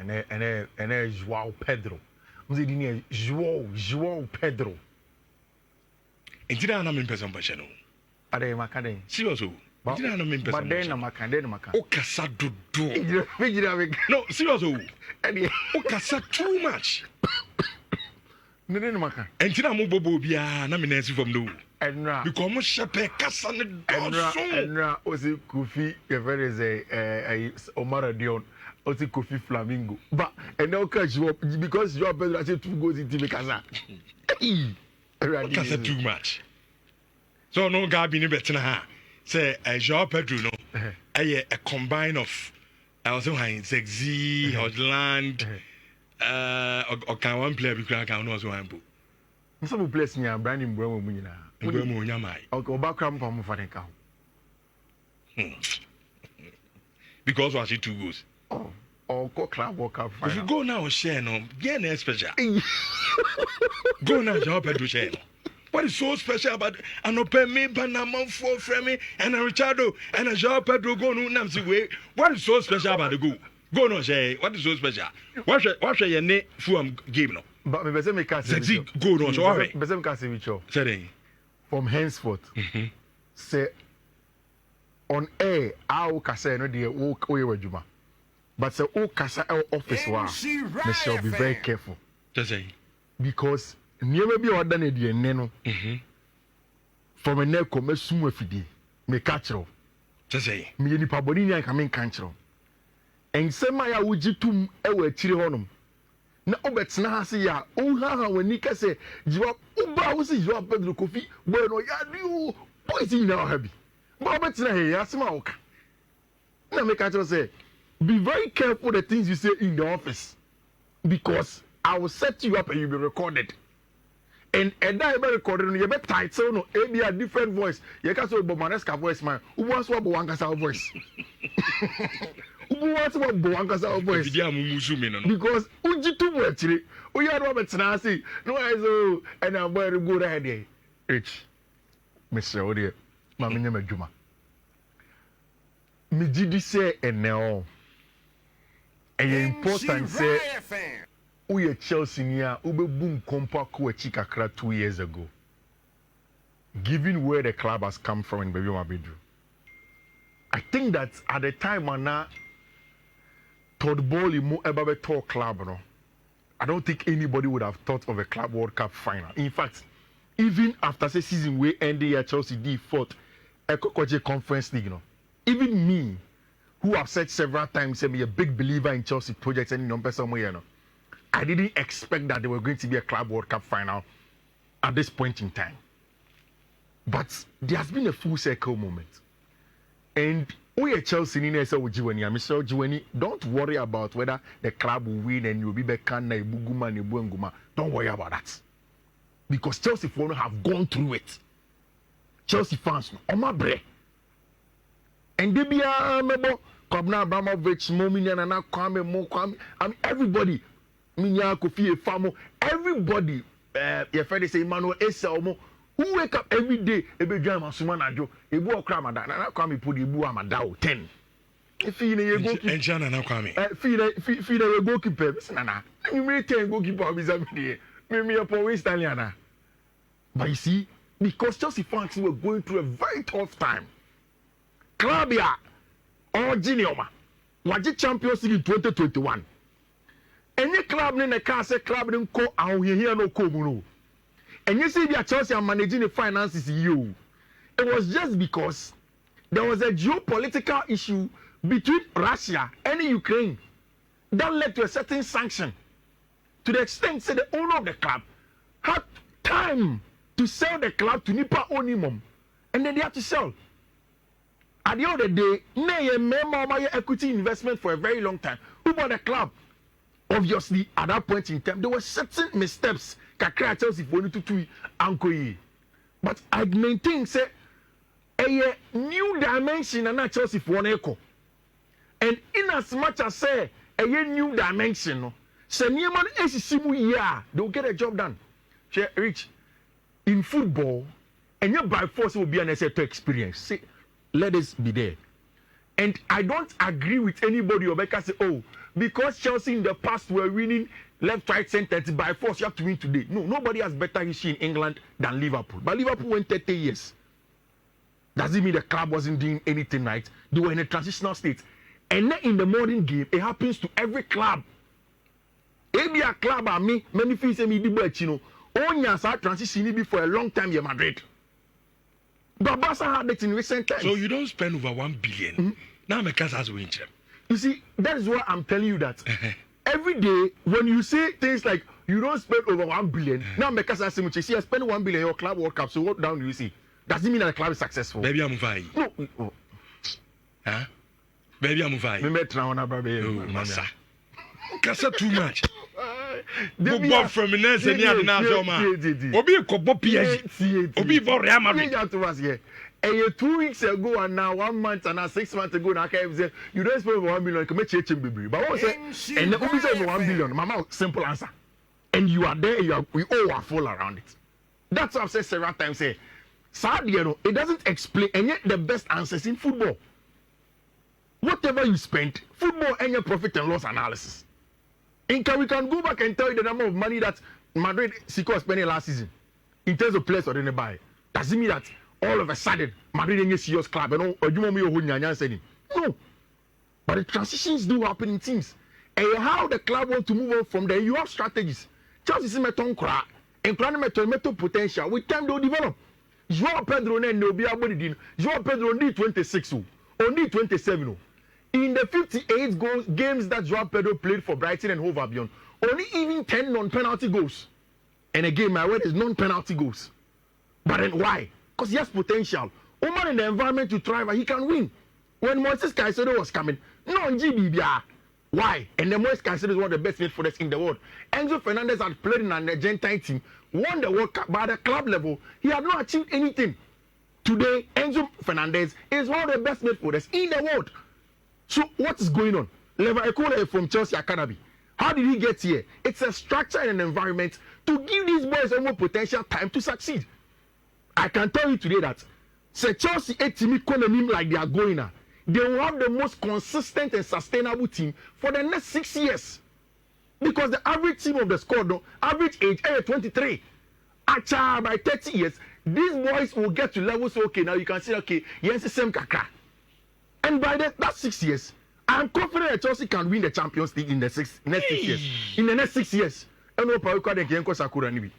and Joao Pedro. Mze dini Joao Pedro. Entira na mempesa mpashano. Ade makade. Seriously. Entira na mempesa. But then na makade na maka. O kasa dodo. No, seriously. O kasa too much. No maka. Entira mo bobo bia na me nasi from do. Enra. Because mo shepe kasa ne do. Enra osi Kofi very say Omar Dion. Oti Kofi Flamingo. But and now catch you up because Joao Pedro has 2 goals in TV Casa. Kasa too much. So no Gabi ni betina ha. Say Joao Pedro no. A combine of also Sexy, Hotland, or can one player because I can also one book. Some players near Brandon Bremo Munina. Bremo Nyamai. Okay, back cram from Fadenka. Because was it 2 goals? Or club or cup. If you go now, share no, get an special. Go now, Joao Pedro share. What is so special about an open me, Panama for Fremi, and a Richardo, and a Joao Pedro go no Nancy way? What is so special about the go? Go no, say, what is so special? What your name for game no? But me bese me kasi. Go no, so what? Bese me kasi wicho. Say from henceforth. Say on air, I kasa no de wo ejuma. But say o kasa office wa. Me shall be very careful. Just say because niema bi oda na de enne no. From a neck come sumu afidi. Me catch ro. Just say me ni pa boni nyan ka me catch ro. Ensema ya wujitum e wa akire honom. Na obetena ha se ya o ha wani kase jiwa uba wo se Joao Pedro Kofi bueno ya dio poison na ha bi. Ba obetena he ya sema oka. Na me catch ro say be very careful the things you say in the office because I will set you up and you'll be recorded. And that be recorded, you be title no, it be a different voice. You can say Pedro Maresca voice man. Who wants to be voice? Who wants to be voice? Because uji too much. We are Robert Nasi. No, I so and I'm very good idea. Rich, Mr. Odier, Mammy Juma. Me did say and now. And important say we Chelsea near ube boom compact chika 2 years ago. Given where the club has come from in Pedro Masterclass, I think that at the time Anna Todd Bowley mo ever talk club no. I don't think anybody would have thought of a Club World Cup final. In fact, even after the season we ended at Chelsea D4th a Conference League no. Even me who have said several times, say me a big believer in Chelsea projects and number somewhere, you know. I didn't expect that they were going to be a Club World Cup final at this point in time. But there has been a full circle moment. And we at Chelsea, don't worry about whether the club will win and you'll be back. Don't worry about that. Because Chelsea fans have gone through it. Chelsea fans, on my break. And they be mebo Kobna Abramovich, Mominian and Kwame Mokwame. I mean everybody. Minya Kofi Efamo. Everybody. Your friend say Emmanuel Eselmo. Who wake up every day? Ebe jam asumana jo. Ebu okramada. Na Kwame put ebu amadao 10. If you ne go keep. Enjana na Kwame. Fi na go keeper. Nana. You may 10 go keeper bizarre. Me upon West Aliana. But you see, because Chelsea fans were going through a very tough time. Club ya or Ginioma waje Champions League 2021 any club ne na ka say club ne ko ahohia no ko mu no and you see their Chelsea are managing the finances you it was just because there was a geopolitical issue between Russia and Ukraine that led to a certain sanction to the extent that the owner of the club had time to sell the club to Nipa Onimum and then they had to sell. At the end of the day, my equity investment for a very long time. Who bought the club? Obviously, at that point in time, there were certain missteps. Chelsea for but I maintain say a new dimension and Chelsea for an echo. And in as much as say a new dimension, say they'll get a job done. Rich in football, and you by force will be an asset to experience. See, let us be there. And I don't agree with anybody who say, oh, because Chelsea in the past were winning left, right, center by force, you have to win today. No, nobody has better history in England than Liverpool. But Liverpool went 30 years. Does it mean the club wasn't doing anything right? They were in a transitional state. And then in the modern game, it happens to every club. Maybe a club are me, many things me di you know. Only as a transition for a long time in Madrid. But Barca had it in recent times. So you don't spend over 1 billion. Mm-hmm. Now my cast has win. You see, that is why I'm telling you that every day when you say things like you don't spend over 1 billion, now my cast has saying, see, I spend 1 billion in your club World Cup. So what down do you see? Does it mean that the club is successful? Baby, I'm fine. No. Oh. Huh? Baby, I'm fine. Me met now, baby. Oh, massa. Kasa too much. Bob Fluminense and Yadna Obi Kobo PSG. Obi for Real Madrid. And 2 weeks ago and now 1 month and now 6 months ago, now say you don't spend over 1 million. Come make change, baby. But what say? And the Obi say 1 billion. Mama, simple answer. And you are there. We all are full around it. That's what I've said several times. Say, sadly, you know, it doesn't explain. And yet the best answers in football. Whatever you spend, football and your profit and loss analysis. We can go back and tell you the number of money that Madrid was spending last season in terms of players or didn't buy. Does it mean that all of a sudden Madrid is a serious club and no. But the transitions do happen in teams. And how the club wants to move on from there, you have strategies. Chelsea is meton kra and metal potential. With time they will develop. Joao Pedro and Joao Pedro only 26, only 27. In the 58 games that Joao Pedro played for Brighton and Hove Albion, only even 10 non-penalty goals. And again, my word is non-penalty goals. But then why? Because he has potential. Oman in the environment to thrive, he can win. When Moises Caicedo was coming, no GBBR. Why? And then Moises Caicedo is one of the best midfielders in the world. Enzo Fernandez had played in an Argentine team, won the World Cup, but at the club level, he had not achieved anything. Today, Enzo Fernandez is one of the best midfielders in the world. So what is going on? Lever from Chelsea Academy. How did he get here? It's a structure and an environment to give these boys more potential time to succeed. I can tell you today that say Chelsea a team economy like they are going now, they will have the most consistent and sustainable team for the next 6 years. Because the average team of the squad, average age 23. Acha by 30 years, these boys will get to levels. Okay, now you can say okay, yes, the same kaka. And by that 6 years, I am confident that Chelsea can win the Champions League in the next 6 years. In the next 6 years, and no power card again because Sakura nibi.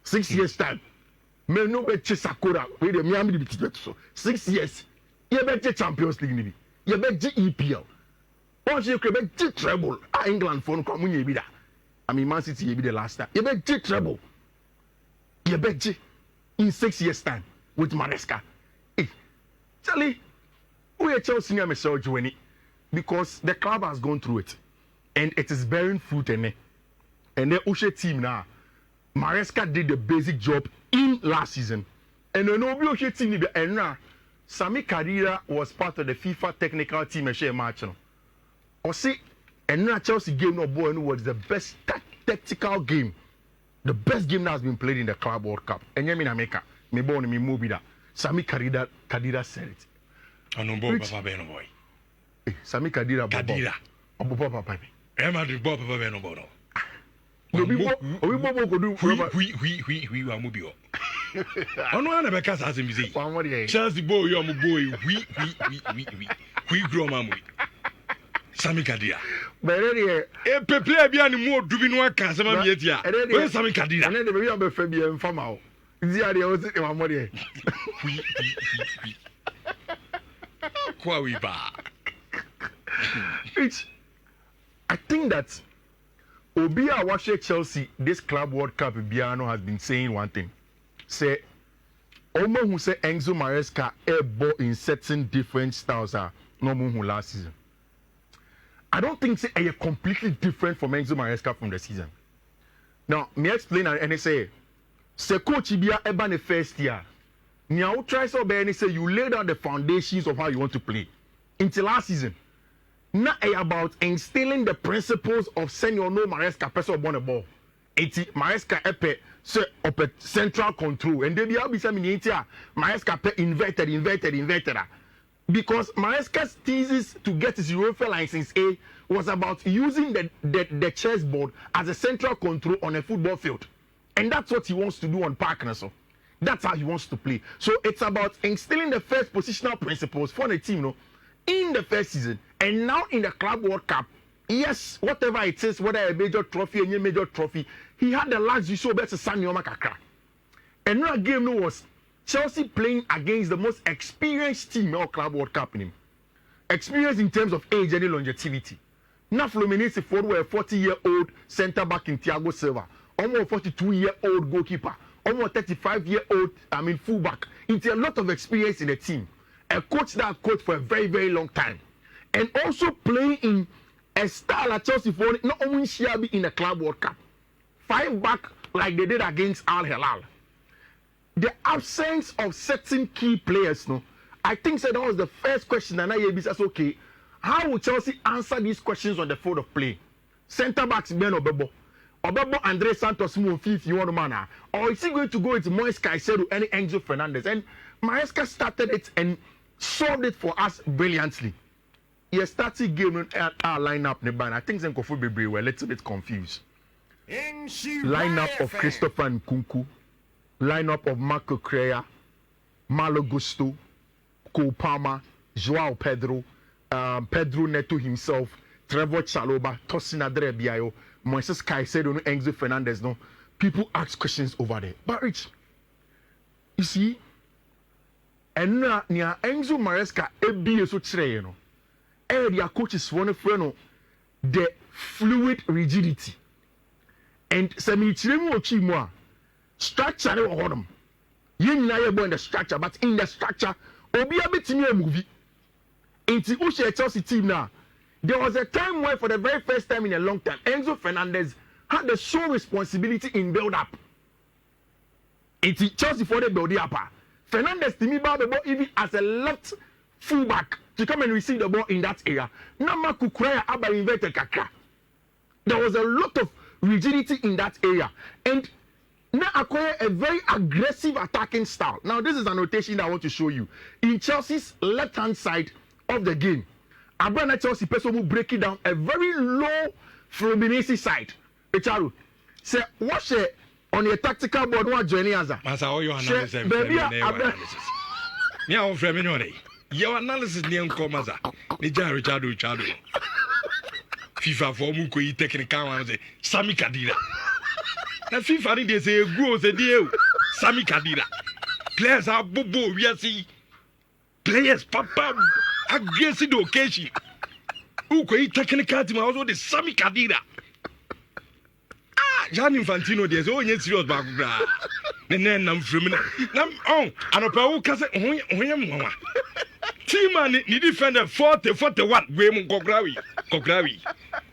6 years time. Me no be Sakura. We the Miami be so 6 years. You be Champions League nibi. You be EPL. Once you be treble. England for no come you be that. I mean Man City be the last time. You be treble. You be in 6 years time with Maresca. Hey, Charlie. We are Chelsea near Michelle Joanie because the club has gone through it and it is bearing fruit and the Ushe team now. Maresca did the basic job in last season. And the Nobi Ushe team and now Sami Khedira was part of the FIFA technical team and share match. Or see, and now Chelsea game no boy was the best tactical game. The best game that has been played in the Club World Cup. And Yemin America, me born me movie that Sami Khedira said it. Boy, boy. Sami Khedira. Papa. Madrid Papa no boy. We Ono na beka sa asemizi. Chelsea boy yo mo boy. We grow mamu. Sami Khedira. Bere e peple bia ni mo dubi no aka sama mi etia. We Sami Khedira. Na de be am be fa bia mfama o. Ndi ade o se ma mo de. I think that Obia Washe Chelsea, this Club World Cup, Biano has been saying one thing. Say, Omo who say Enzo Maresca able in certain different styles are no who last season. I don't think say a completely different from Enzo Maresca from the season. Now, me explain and say coach Ibia eba the first year. Now try so bad say you laid out the foundations of how you want to play. Until last season. Now about instilling the principles of senior no Maresca person upon the ball. Maresca epe say up central control and then be some Maresca pe inverted. Because Maresca's thesis to get his UEFA license A was about using the chessboard as a central control on a football field. And that's what he wants to do on Park. So that's how he wants to play. So it's about instilling the first positional principles for the team, in the first season. And now in the Club World Cup, yes, whatever it is, whether a major trophy, any major trophy, he had the last issue better Sanyoma Kakra. And that game was Chelsea playing against the most experienced team in Club World Cup in him. Experience in terms of age and longevity. Now Fluminense were a 40-year-old centre back in Thiago Silva, almost 42-year-old goalkeeper, almost 35-year-old fullback. It's a lot of experience in the team. A coach that coached for a very, very long time. And also playing in a style at Chelsea for not only Shiabi in the Club World Cup. 5 back like they did against Al Hilal. The absence of certain key players, I think that was the first question, and I says, okay, how will Chelsea answer these questions on the field of play? Centre backs Ben Obebo Andre Santos if you want to man, or is he going to go with Moise Caicedo and Enzo Fernandez? And Maresca started it and solved it for us brilliantly. He started game at our lineup, I think Zenkofu Bebre were a little bit confused. Lineup of Christopher Nkunku, lineup of Marco Correa, Malo Gusto, Cole Palmer, Joao Pedro, Pedro Neto himself, Trevor Chalobah, Tosin Adrebiayo, Moises Caicedo, Enzo Fernandez. People ask questions over there. But Rich, you see, and now Enzo Maresca ABS so today, their coaches want to the fluid rigidity. And Sami Chimo structure no hodom. You know in the structure, but in the structure, Obi a bit a movie. It's the Chelsea team now. There was a time where, for the very first time in a long time, Enzo Fernandez had the sole responsibility in build-up. It's Chelsea for the build-up. Fernandez to me ball the ball even as a left fullback to come and receive the ball in that area. Nama Kukuraya Abba inverted Kakra. There was a lot of rigidity in that area. And now acquire a very aggressive attacking style. Now, this is a notation that I want to show you. In Chelsea's left-hand side of the game, Abrana Chelsea person will break it down a very low Fluminense side. Echaru, say, watch it on your tactical board. What joining us? Masa, all your analysis. Baby, your analysis near Comaza. Nija Richard. FIFA for Muko technical and say, Sami Kadira. That FIFA they say, go the deal. Sami Kadira. Players are bobo, we see. Players, papa, aggressive occasion. Who could technical team also the Sami Kadira. Jan Infantino, there's only serious background. And then I'm from Nam on, and a power cousin, Mama. Team man, the defender 40-41, Raymond Kograwi.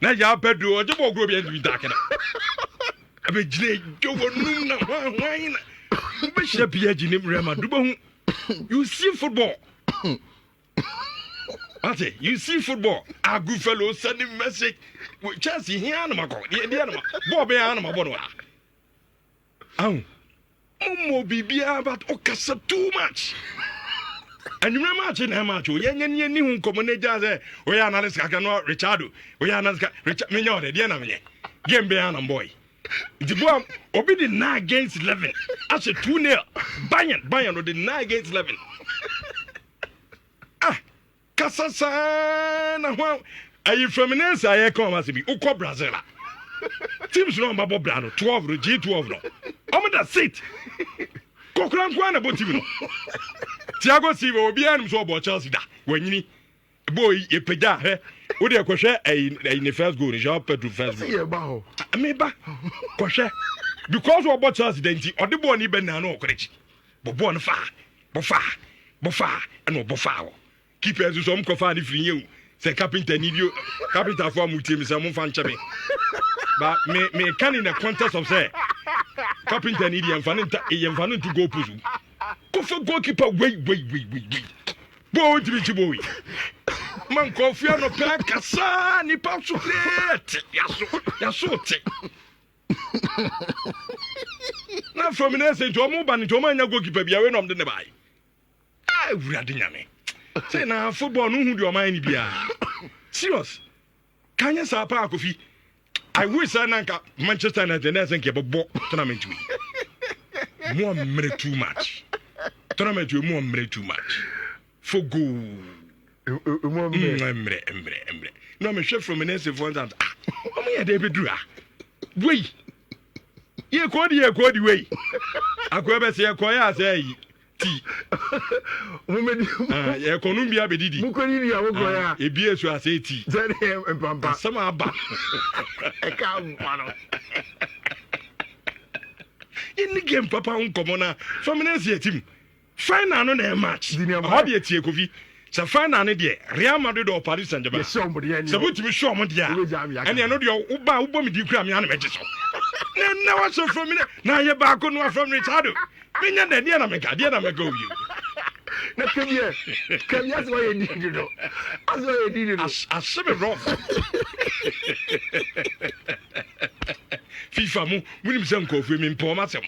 Now, Joao Pedro, or Joao Pedro, and be dark. I be Jay, Joe, wine. Bishop Yajin Rama, you see football. You see football. Our good fellow sending message with Chelsea here, animal, the animal, Bobby Animal Bonwa. Oh, Bibia, but Okasa too much. And you imagine how much you knew Comunidad, we are not Richardo, we are not Richard Mignon, the enemy. Game Bayan boy. The bomb obeyed the 9 against 11. As a 2-0. Bayern with the 9 against 11. Casasana, are you from Fluminense? I come as be Uko Brazil. Teams no Babo Brano, 12, G12. I'm that seat. Cochran Kwana Botino. Thiago Silva will be animal about Chelsea. When you boy, a peda, would you question in the first goal? Joao Pedro first goal. Maybe question because of about Chelsea, then or the boy even no correct. But born far, and no bofar. Keep as some coffee for you. Say carpenter need you, carpenter for Mutim, some fan chubby. But me can in the contest of say carpenter need you and fan to go puzzle. Coffee goalkeeper, wait. Boy, to be boy. Man, coffee no pack, Cassa, ni pop chocolate. Yaso. Now, from an essay to a mobile into a man, you go keep a beer on the nearby. I would have done it. Say now, football, no, who do you mind? Serious. Kanya Sapa Kofi. I wish I nanka Manchester United and keep a ball tournament. More minute too much. Tournament you more minute too much. For go. Emre. No, I'm a chef from Fluminense for that. I'm here, David Drew. Wait. You call the way. I go ever say, I say, tea. Yeah, Columbia Bedidi. Mukonia, a beer to say tea. Tell him and Pampa. Some are back. I can't. In the game, Papa Uncomona, Fluminense team. Fine, I know their match. How do you take Kofi? So fine, I need Real Madrid or Paris Saint-Germain. Somebody, so what you show me, and you know your Uba Medigram animators. Now, what's so from me? Now you're back on from Richard. When you're the Diana go you. Now, come here. That's why you need to know. That's why you need to know. I said it wrong. FIFA mu winim se nkofu mi mpo ma sem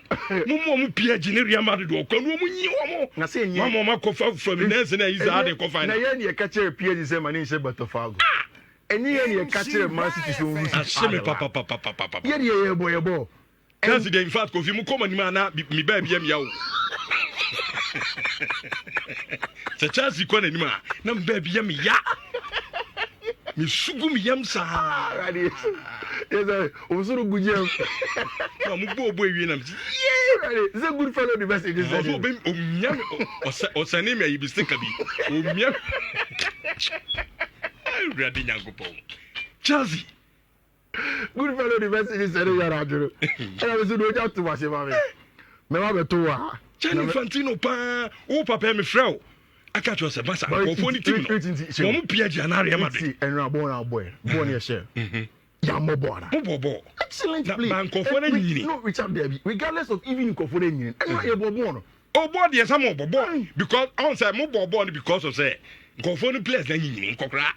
mu pia Real Madrid o kono mu nyi omo na se nyi ma kofa Fluminense na iza ade kofa na ye ne ka chere pia se ma ne se Botafogo eni ye ne ka chere Man City so wu se me papa ye ye boy kasi de in fact kofi mu koma ni ma na mi ba bia mi yawo se Chelsea ko na ni ma na mba bia mi ya mi sugu mi yam sa yes, Osuru Gujam. Mubo, you know, it's a good fellow. The message is or Sanime, you be sick of me. Ready, Yanko Chelsea. Good fellow, the message is that I was doing out to watch him. Mamma Toa, Channing Fantino, Pa, oh, Papa, me fro. I catch us a master. Phone team. One Piaget and Aria Madrid and Rabona boy, born your share. Excellent play. No, Richard Derby, regardless of even Koforenin. Oh, boy, yes, I'm over boy. Because on say mobile boy because of say Koforenin players then in Kokra.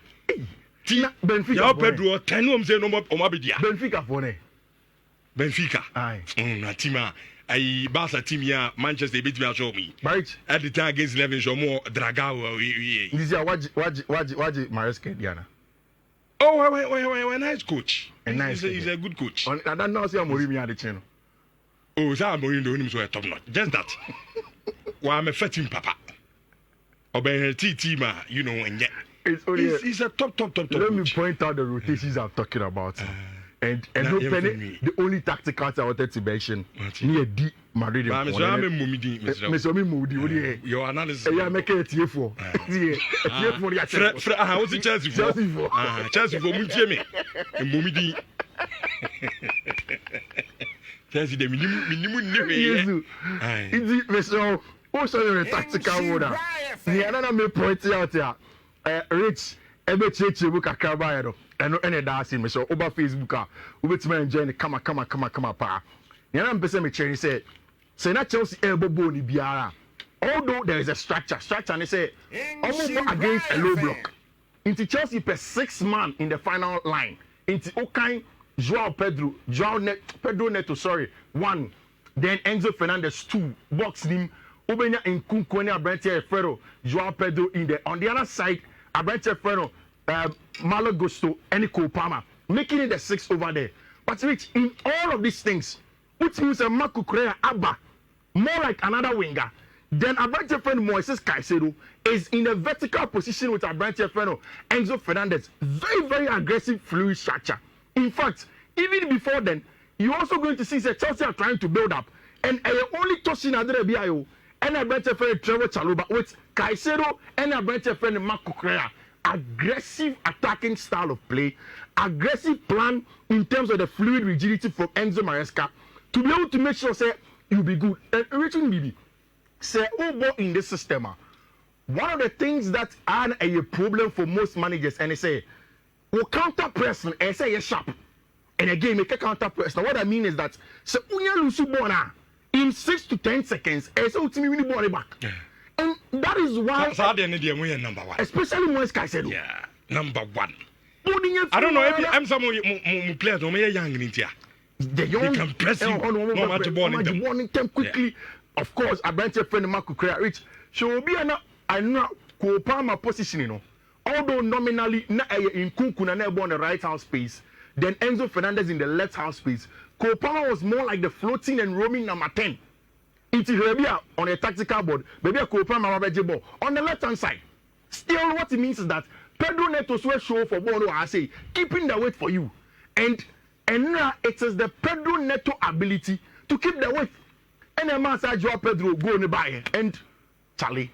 Benfica. Joao Pedro, 10 homes no more Omabidia. Benfica for Benfica. Aye. Natima. I Barca team here, Manchester beat me show me. Right. At the time against 11 show more Dragao. This is what Maresca Diana. Oh, why, nice coach. He's a good coach. I don't know, see, I'm the channel. Oh, so I'm going to him so top notch. Just that. Well, I'm a fetting papa. Obey team, you know, and yet. He's a top. Let me point out the rotations I'm talking about. And no penny, the only tactical I wanted to mention near D Madrid. Your analysis. Yeah, make it here for. How's the Chelsea for? Chelsea for Munchemi and Mumidi. Chelsea, the minimum. Mr. Also, a tactical order. The another may point out here. Rich, every church book a carabao. And any dancing, so over Facebook, we will enjoy the come pa. Yana Pesa me say not Chelsea elbow bone biara. Although there is a structure and they say almost against a low block. Into Chelsea per 6 man in the final line. Into Okai, Joao Pedro, Pedro Neto, 1. Then Enzo Fernandez 2. Box him. Ubenya in Kunkonia Abrante Ferro, Joao Pedro in there. On the other side, Abrante Ferro. Malo Gusto and Kopama, making it the 6 over there. But Rich, in all of these things, which means a Marco Correa Abba, more like another winger, then Abrante friend Moises Caicedo is in a vertical position with Abrante friend Enzo Fernandez. Very, very aggressive, fluid structure. In fact, even before then, you're also going to see that Chelsea are trying to build up. And only touching Adre Bio and Abrante friend Trevor Chaluba with Caicedo and Abrante friend Marco Correa. Aggressive attacking style of play, aggressive plan in terms of the fluid rigidity from Enzo Maresca to be able to make sure say you'll be good. And Richard Bibi say in this system. One of the things that are a problem for most managers, and they say, we counter press and say you're sharp. And again, make a counter press. Now what I mean is that so in 6 to 10 seconds, and so to me when you ball it back. Yeah. And that is why number 1. Especially when Caicedo. Yeah, number 1. I don't know if I'm someone who plays on young in India. The young can press you no matter what quickly. Yeah. Of course, I bench a friend Marco Correa Rich. She will be I know Kopama position, Although nominally in Kunkuna never on the right half space, then Enzo Fernandez in the left half space. Cole Palmer was more like the floating and roaming number 10. Into on a tactical board, maybe a Cole Palmer ball on the left hand side. Still, what it means is that Pedro Neto's will show for ball. I say keeping the weight for you, and now it is the Pedro Neto ability to keep the weight. And the man said Joao Pedro go in the buy and Charlie,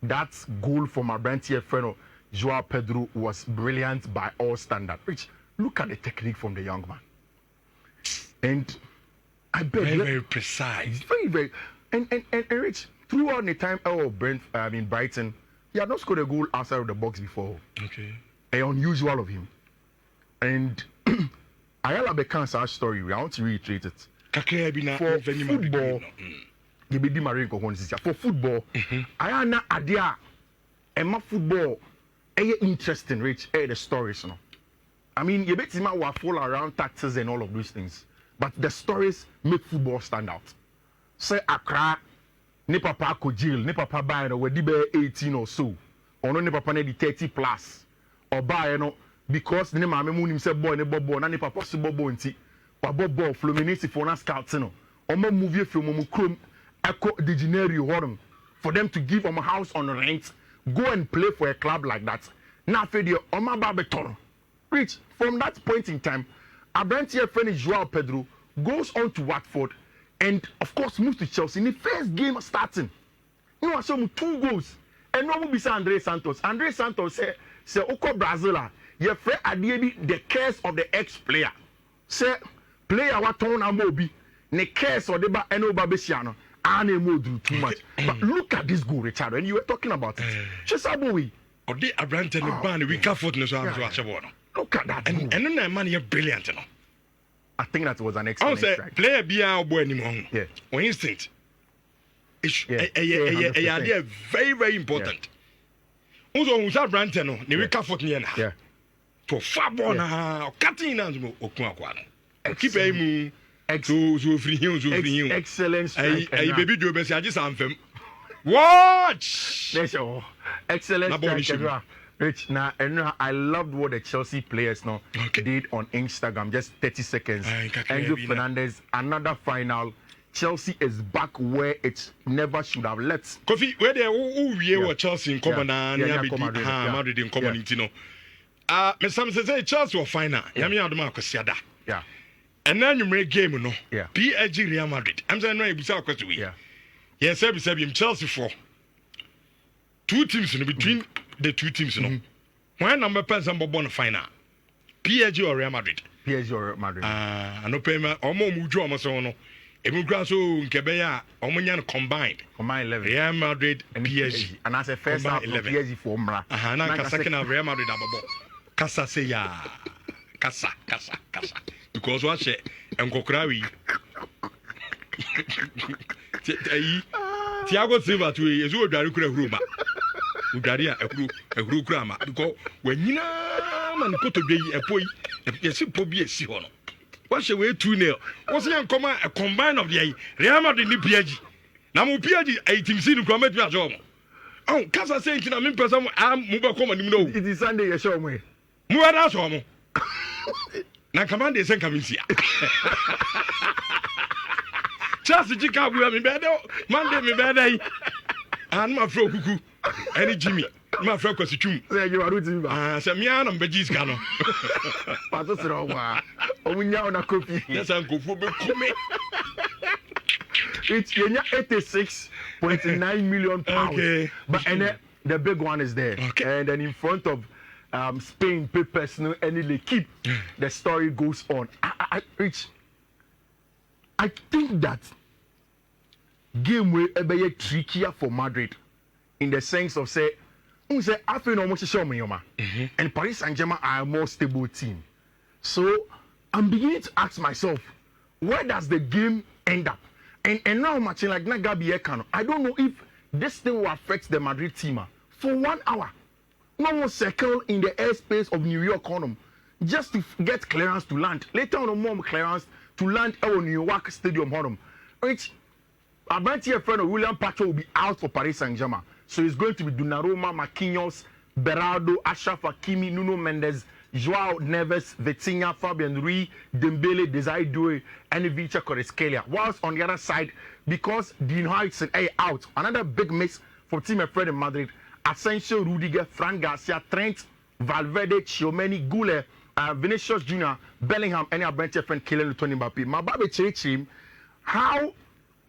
that goal for my brand here, friend. Joao Pedro was brilliant by all standards. Rich, look at the technique from the young man. And I bet very precise. Very and Rich, throughout the time Brighton, he had not scored a goal outside of the box before. Okay. Unusual of him. And I have a cancer story. I want to reiterate it. For football, for football, I am not idea. And my football, interesting, Rich. The stories, no. I mean, you bet him will fall around taxes and all of those things, but the stories make football stand out. Say Accra, ne papa ko jail, ne papa buy no we be 18 or so, or no ne papa ne 30 plus, or buy no because ne mama mu nim say boy ne bobo na ne papa so bobo nti, wa bobo Fluminense for na scouts no, or mo movie film mo chrome echo de Janeiro horum for them to give a house on rent, go and play for a club like that. Now for the Oma Babeton. Rich, from that point in time, Abrantier friend Joao Pedro goes on to Watford and of course moves to Chelsea in the first game starting. You know, I saw him 2 goals. And no one be say Andre Santos. Andre Santos say Oko Brazila, you afraid Adiebi the curse of the ex-player. Say player what town amobi, the curse of the ba eno babesiano. And do too much. But look at this goal, Richard, and you were talking about it. Just Abowi. Or the Abrantier the ban we can't afford no so look at that. And no man you're brilliant, you know. I think that was an excellent strike. Player be our boy anymore. Yeah. On instinct. It's very, very important. Also, who's that brand no? Ne we can't afford ni na. Yeah. To far bona cutting na mo okun akwa no. Keep aim so free him. Excellent strike. Ay baby do be say agi samfem. Watch. That's all. Excellent strike. Rich, now I loved what the Chelsea players did on Instagram. Just 30 seconds. Enzo Fernandez, another final. Chelsea is back where it never should have left. Kofi, where they were Chelsea in common Madrid in common, you know. Mr. Say Chelsea were final. Yami Adama Kosiada. Yeah. And then you make game, no. Yeah. PSG Real Madrid. I'm saying no, you say question. Yeah. Yes, I'm Chelsea for 2 teams in between. The 2 teams, you know. When number person born final, PSG or Real Madrid. PSG or Madrid. No payment. Omo mujo amaso no. Emu graso nkebeya omunyan combined 11. Real Madrid and PSG. And as a first half of PSG for Mra. Na second half Real Madrid ababo. Kasa say ya. Kasa. Because what she enkokrawi. Thiago Silva to ezu odware kura huruma. Udaria ehuru kura ma because when nyina man koto dwe epoi yesi pobi esi ho no. What she way 2-0. What's the a combine of the Real Madrid ni PSG. Na mo PSG 18 sin ko metu aso mo. Oh, kasa say ntina me person am mo be come anim no. It is Sunday you show me. Mo ada so mo. Na command dey sen kaminsia. Chelsea jika bu mi be dey Monday mi be dey. And my fro kuku. Any Jimmy. My friend Kwasichum. Say you are rooting ba. Say me an mbejis ka no. Pato sero wa. Omunya ona kopi. Yes an kofu be kume. It's 86.9 million pounds. Okay. But and the big one is there. Okay. And then in front of Spain, papers, no any l'Equipe, the story goes on. I think that game will be trickier for Madrid in the sense of say I feel no much show me and Paris Saint-Germain are a more stable team. So I'm beginning to ask myself, where does the game end up? And now matching like Nagabi Ekano, I don't know if this thing will affect the Madrid team for 1 hour. No more circle in the airspace of New York just to get clearance to land. Later on, more clearance to land at New York Stadium which Abanti friend of William Pacho will be out for Paris Saint-Germain. So it's going to be Donnarumma, Marquinhos, Berardo, Ashraf Hakimi, Nuno Mendes, Joao Neves, Vitinha, Fabian Ruiz, Dembele, Desiree Doué, and Vicha Kvaratskhelia. Whilst on the other side, because Dean Huijsen out, another big miss for Team Fred in Madrid. Asensio, Rudiger, Fran Garcia, Trent, Valverde, Tchouameni, Goulet, Vinicius Jr., Bellingham, and Abrantier friend Kylian Mbappé. My baby Chirichim, how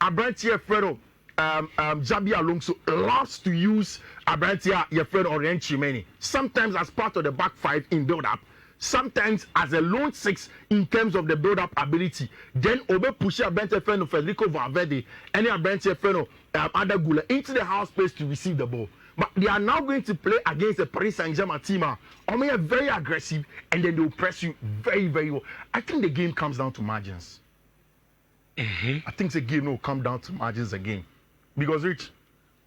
Abrantier Fredo, Jabi Alonso loves to use Abrantier Yefredo Orient Chimeni. Sometimes as part of the back five in build-up, sometimes as a lone six in terms of the build-up ability. Then Obe push Abrantier Fredo Federico Valverde and Abrantier Fredo Ada Goulet into the half space to receive the ball. But they are now going to play against the Paris Saint-Germain team. They are very aggressive and then they will press you very, very well. I think the game comes down to margins. I think the game will come down to margins again. Because, Rich,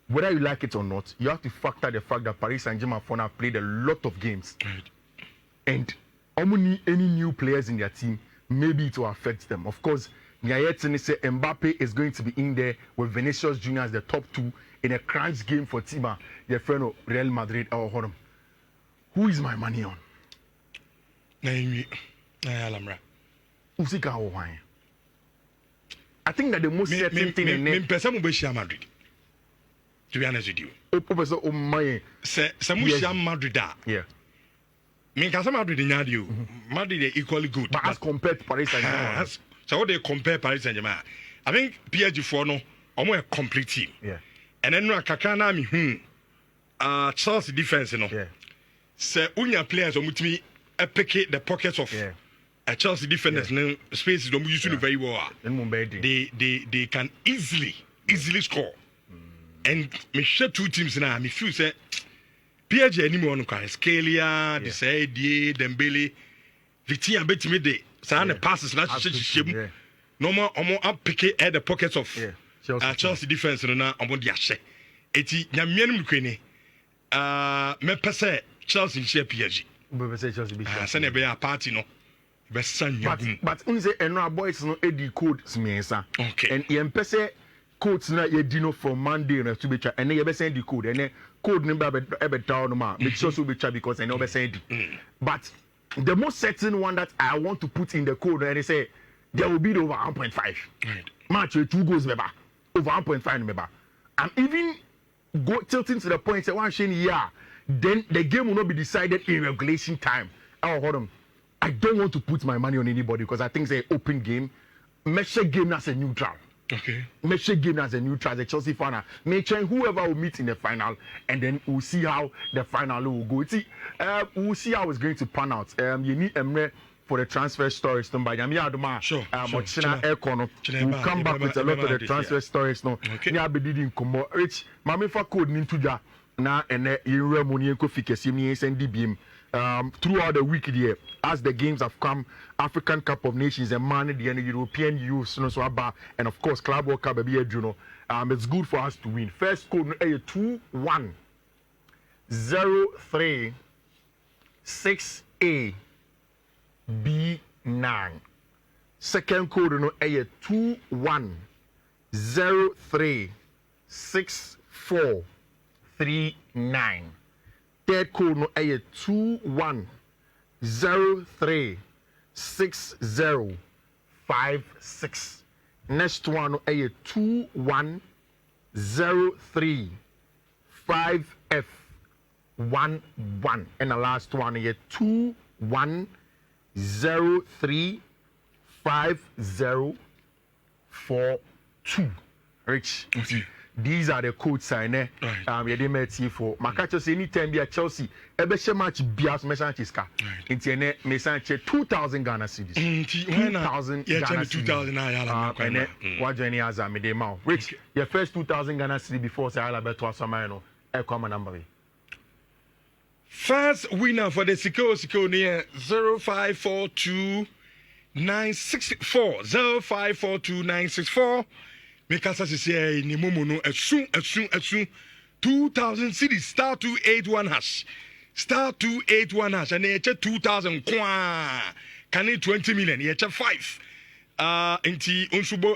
whether you like it or not, you have to factor the fact that Paris Saint-Germain have played a lot of games. Right. And any new players in their team, maybe it will affect them. Of course, Nyayetini said Mbappe is going to be in there with Vinicius Jr. as the top two in a crunch game for Tima, your friend of Real Madrid or Horam. Who is my money on? Usika Hawaii. I think that the most certain thing in Madrid. To be honest with you. Professor Omaye. Samusha Madrid. Yeah. Madrid in Yadio. Madrid is equally good. But as compared to Paris Saint-Germain. So what they compare Paris Saint-Germain. I think PSG4 no, almost a complete team. Yeah. And then Kakana Chelsea defense, you know. Yeah. So unya players omutimi pick the pockets of a Chelsea defenders spaces don't use very well. They can easily score. And me share two teams now. Me feel say PSG anymore no Kvaratskhelia, Desiree, Dembele, Vitinha betimi de. So the passes na shim. No more up pick at the pockets of Chelsea defense no na omo dia hye. Eti nyamianum kwene me pese Chelsea share PSG. We say Chelsea be send be a party no. But unse enra boys no edi code smiensa. Okay. And ye pese codes na ye dino from Monday na to be cha and ye be send the code and code number be down no ma. Make sure so be cha because I know be send it. But the most certain one that I want to put in the code and they say there will be over 1.5. Right. Match 2 goals over 1.5 member. I'm even tilting to the point say one shane then the game will not be decided in regulation time. Oh, hold on. I don't want to put my money on anybody because I think it's an open game. Measure game as a neutral. Okay. Measure game as a neutral. The Chelsea final. Make sure whoever will meet in the final, and then we'll see how the final will go. See, we'll see how it's going to pan out. You need Emre for the transfer stories. Sure. We'll come back with a lot of the transfer stories. No. Okay. Yeah, be didn't come out. Rich, mami fa code nintuja na ene yire money enko fikesi mi SNDBM. Throughout the week there, as the games have come, African Cup of Nations and Man the European Youth, and of course Club World Cup, it's good for us to win. First code 21036AB9. Second code 21036439. Third code no 21036056. Next one no 210355F11. And the last one 21035042. Rich. Okay. These are the codes I know. You didn't met for. Makacho say anytime be at Chelsea, every match bias mesanchiska. Intene mesanche 2,000 Ghana cedis. 2,000 Ghana cedis. 2,000 and what journey as I made them out. Rich, your first 2,000 Ghana cedis before say I'll bet to Asamano. Come number. First winner for the Siko near 0542-964 0542-964. Make us say ni momo no soon 2,000 cities star 281 hash star 281 hash and eche 2,000 kwa can it 20 million eche 5 inti unsubo